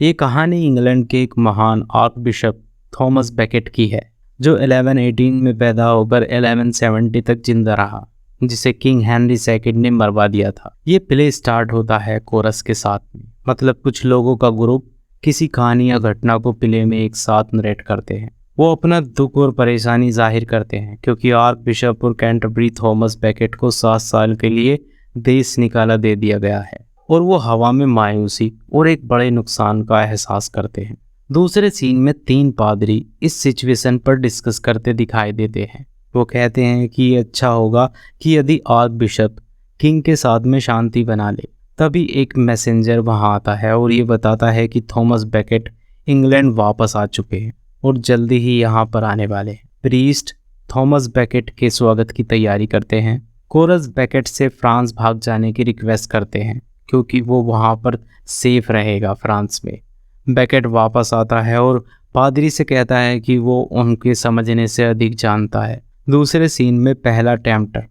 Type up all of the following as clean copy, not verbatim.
ये कहानी इंग्लैंड के एक महान आर्क बिशप थॉमस बेकेट की है, जो 1118 में पैदा होकर 1170 तक जिंदा रहा, जिसे किंग हेनरी सेकंड ने मरवा दिया था। ये प्ले स्टार्ट होता है कोरस के साथ में, मतलब कुछ लोगों का ग्रुप किसी कहानी या घटना को प्ले में एक साथ नरेट करते हैं। वो अपना दुख और परेशानी जाहिर करते हैं क्योंकि आर्क बिशप और कैंटरबरी थॉमस बेकेट को 7 साल के लिए देश निकाला दे दिया गया है और वो हवा में मायूसी और एक बड़े नुकसान का एहसास करते हैं। दूसरे सीन में 3 पादरी इस सिचुएशन पर डिस्कस करते दिखाई देते हैं। वो कहते हैं कि ये अच्छा होगा कि यदि आर्क बिशप किंग के साथ में शांति बना ले। तभी एक मैसेंजर वहां आता है और ये बताता है कि थॉमस बेकेट इंग्लैंड वापस आ चुके हैं और जल्दी ही यहाँ पर आने वाले हैं। प्रीस्ट थॉमस बेकेट के स्वागत की तैयारी करते हैं। कोरस बेकेट से फ्रांस भाग जाने की रिक्वेस्ट करते हैं क्योंकि वो वहाँ पर सेफ रहेगा फ्रांस में। बेकेट वापस आता है और पादरी से कहता है कि वो उनके समझने से अधिक जानता है। दूसरे सीन में पहला टेम्प्टर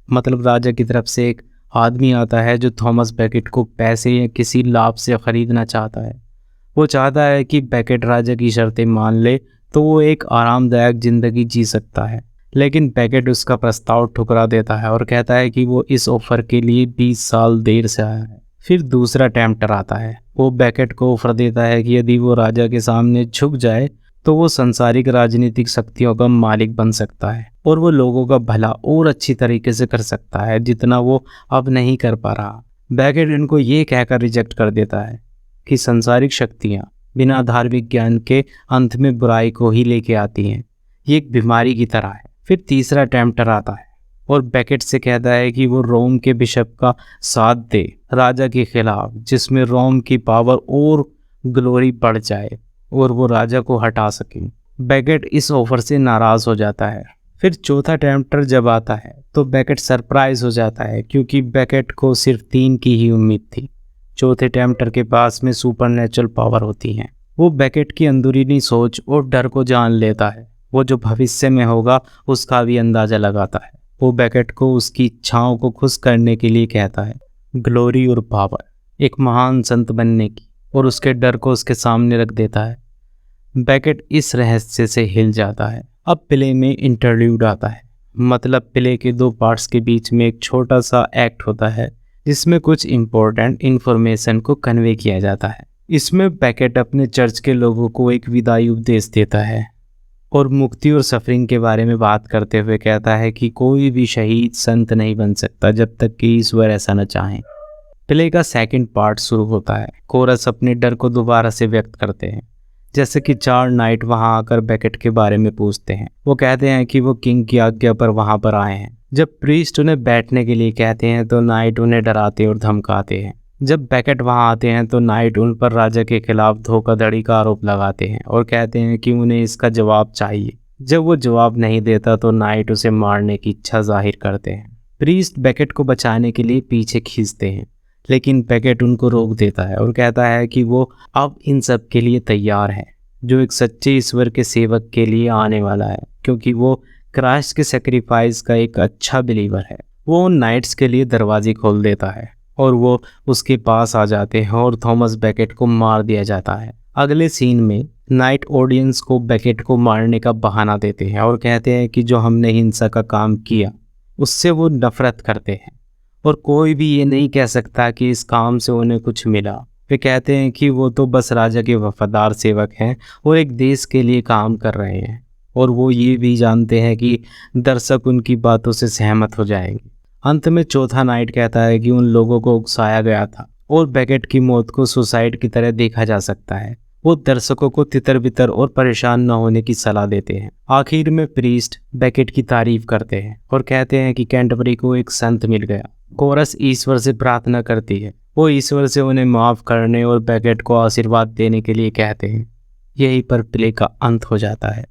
मतलब राजा की तरफ से एक आदमी आता है जो थॉमस बेकेट को पैसे या किसी लाभ से खरीदना चाहता है। वो चाहता है कि बेकेट राजा की शर्तें मान ले तो वो एक आरामदायक जिंदगी जी सकता है, लेकिन बेकेट उसका प्रस्ताव ठुकरा देता है और कहता है कि वो इस ऑफर के लिए 20 साल देर से आया है। फिर दूसरा टेम्प्टर आता है। वो बेकेट को ऑफर देता है कि यदि वो राजा के सामने झुक जाए तो वो सांसारिक राजनीतिक शक्तियों का मालिक बन सकता है और वो लोगों का भला और अच्छी तरीके से कर सकता है जितना वो अब नहीं कर पा रहा। बेकेट इनको ये कहकर रिजेक्ट कर देता है कि सांसारिक शक्तियाँ बिना धार्मिक ज्ञान के अंत में बुराई को ही लेके आती हैं। ये एक बीमारी की तरह है। फिर तीसरा टेम्प्टर आता है और बेकेट से कहता है कि वो रोम के बिशप का साथ दे राजा के खिलाफ, जिसमें रोम की पावर और ग्लोरी बढ़ जाए और वो राजा को हटा सके। बेकेट इस ऑफर से नाराज हो जाता है। फिर चौथा टेम्प्टर जब आता है तो बेकेट सरप्राइज हो जाता है क्योंकि बेकेट को सिर्फ 3 की ही उम्मीद थी। चौथे टेम्प्टर के पास में सुपरनेचुरल पावर होती हैं। वो बेकेट की अंदरूनी सोच और डर को जान लेता है। वो जो भविष्य में होगा उसका भी अंदाजा लगाता है। वो बेकेट को उसकी इच्छाओं को खुश करने के लिए कहता है, ग्लोरी और पावर, एक महान संत बनने की, और उसके डर को उसके सामने रख देता है। बेकेट इस रहस्य से हिल जाता है। अब प्ले में इंटरल्यूड आता है, मतलब प्ले के 2 पार्ट्स के बीच में एक छोटा सा एक्ट होता है जिसमें कुछ इम्पोर्टेंट इन्फॉर्मेशन को कन्वे किया जाता है। इसमें बेकेट अपने चर्च के लोगों को एक विदाई उपदेश देता है और मुक्ति और सफरिंग के बारे में बात करते हुए कहता है कि कोई भी शहीद संत नहीं बन सकता जब तक कि ईश्वर ऐसा न चाहे। प्ले का सेकंड पार्ट शुरू होता है। कोरस अपने डर को दोबारा से व्यक्त करते हैं, जैसे कि 4 नाइट वहां आकर बेकेट के बारे में पूछते हैं। वो कहते हैं कि वो किंग की आज्ञा पर वहां पर आए हैं। जब प्रीस्ट उन्हें बैठने के लिए कहते हैं तो नाइट उन्हें डराते और धमकाते हैं। जब बेकेट वहां आते हैं तो नाइट उन पर राजा के खिलाफ धोखाधड़ी का आरोप लगाते हैं और कहते हैं कि उन्हें इसका जवाब चाहिए। जब वो जवाब नहीं देता तो नाइट उसे मारने की इच्छा जाहिर करते हैं। प्रीस्ट बेकेट को बचाने के लिए पीछे खींचते हैं, लेकिन बेकेट उनको रोक देता है और कहता है कि वो अब इन सब के लिए तैयार है जो एक सच्चे ईश्वर के सेवक के लिए आने वाला है, क्योंकि वो क्राइस्ट के सेक्रीफाइस का एक अच्छा बिलीवर है। वो उन नाइट्स के लिए दरवाजे खोल देता है और वो उसके पास आ जाते हैं और थॉमस बेकेट को मार दिया जाता है। अगले सीन में नाइट ऑडियंस को बेकेट को मारने का बहाना देते हैं और कहते हैं कि जो हमने हिंसा का काम किया उससे वो नफरत करते हैं और कोई भी ये नहीं कह सकता कि इस काम से उन्हें कुछ मिला। वे कहते हैं कि वो तो बस राजा के वफादार सेवक हैं और एक देश के लिए काम कर रहे हैं, और वो ये भी जानते हैं कि दर्शक उनकी बातों से सहमत हो जाएंगे। अंत में चौथा नाइट कहता है कि उन लोगों को उकसाया गया था और बेकेट की मौत को सुसाइड की तरह देखा जा सकता है। वो दर्शकों को तितर बितर और परेशान न होने की सलाह देते हैं। आखिर में प्रीस्ट बेकेट की तारीफ करते हैं और कहते हैं कि कैंटरबरी को एक संत मिल गया। कोरस ईश्वर से प्रार्थना करती है। वो ईश्वर से उन्हें माफ़ करने और बेकेट को आशीर्वाद देने के लिए कहते हैं। यहीं पर प्ले का अंत हो जाता है।